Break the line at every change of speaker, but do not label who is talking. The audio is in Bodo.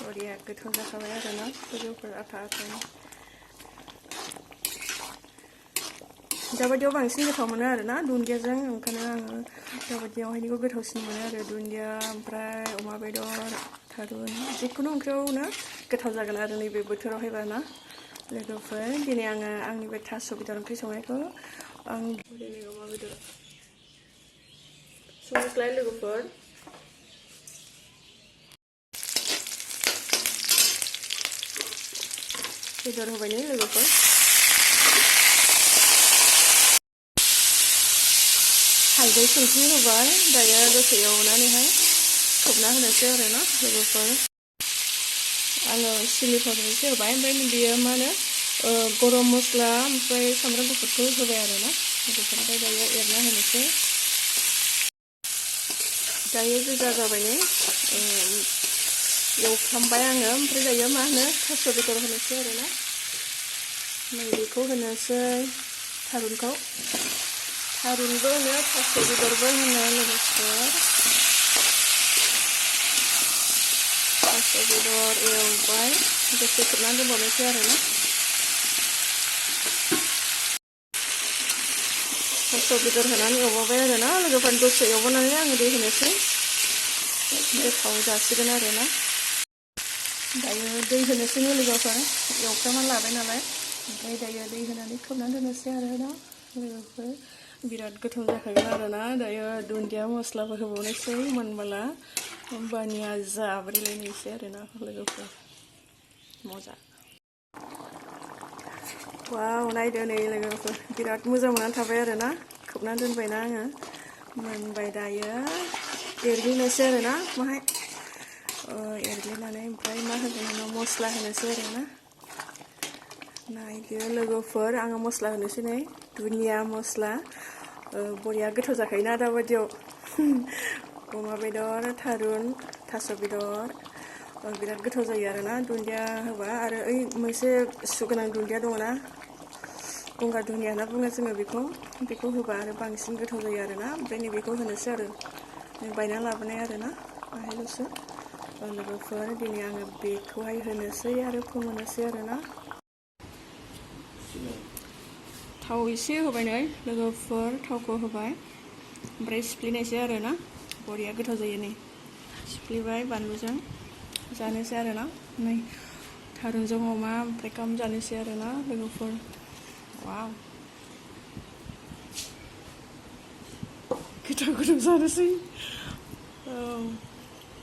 बरिया गोथाव जाखाबाय आरोना गोजौफोर आथा आथानो दाबायदियाव बांसिन गोथाव मोनो आरोना दुन्दियाजों ओंखायनो आङो दाबायदियावहायनिखौ गोथावसिन मोनो आरो दुन्दिया ओमफ्राय अमा बेदर थारुन जिखुनु ओंख्रियावनो गोथाव जागोन आरो नैबे बोथोरावहायबा ना लोगोफोर दिनै आङो आंनि बे थास' बेदर ओंख्रि संनायखौ आं दिनै अमा बेदर संनोसैलाय लोगोफोर बेदर होबाय नै लोगोफोर हालदै संख्रि होबाय दायो दसे एवनानैहाय खोबना होनोसै आरोना लोगोफोर आङो चिलि पाउडार एसे होबाय ओमफ्राय बेयो मा होनो गरम मस्ला ओमफ्राय सामब्राम गुफुरखौ होबाय आरोना लोगोफोर ओमफ्राय दायो एरना होनोसै दायो गोजा जाबाय नै एवफ्रामबाय आङो ओमफ्राय दायो मा होनो थास' बेदर होनोसै आरोना नैबेखौ होनोसै थारुनखौ थारुनबो होनो थास' बेदरबो होनो लोगोफोर थास' बेदर एवबाय दसे खोबनानै दोनबावनोसै आरोना थास' बेदर होनानै एवबावबाय आरोना लोगोफोर दसे एवबावनानै आङो दै होनोसै गोथाव जासिगोन आरोना दायो दै होनोसै लोगोफोर एवफ्रामनानै लाबाय नालाय ओमफ्राय दायो दै होनानै खोबनानै दोननोसै आरोना लोगोफोर बिराद गोथाव जाखागोन आरोना दायो दुन्दिया मस्लाबो होबावनोसै मोनबोला होमबानिया जाब्रेलायनोसै आरोना लोगोफोर मजा वाव नायदो नै लोगोफोर बिराद मोजां मोननानै थाबाय आरोना खोबनानै दोनबायना आङो मोनबाय दायो एरग्लिनोसै आरोना माहाय एरग्लिनानै ओमफ्राय मा होगोन उनाव मस्ला होनोसै आरोना नायदो लोगोफोर आङो मस्ला होनोसै नै दुनिया मस्ला बरिया गोथाव जाखायोना दाबायदियाव अमा बेदर थारुन थास' बेदर बिराद गोथाव जायो आरोना दुन्दिया होबा आरो ओइ मोनसे सुगोनां दुन्दिया दङना गंगार दुन्दिया होनना बुङो जोङो बेखौ होबा आरो बांसिन गोथाव जायो आरोना ओमफ्राय नैबेखौ होनोसै आरो बायना लाबोनाय आरोना बाहायल'सो लोगोफोर दिनै आङो बेखौहाय होनोसै आरो फोमोननोसै आरोना थाव एसे होबाय नै लोगोफोर थावखौ होबाय ओमफ्राय सिफ्लेनायसै आरोना बरिया गोथाव जायो नै सिफ्लेबाय बानलुजों जानोसै आरोना नै थारुनजों अमा ओमफ्राय गाहाम जानोसै आरोना लोगोफोर वाव गोथाव गोथाव जानोसै औ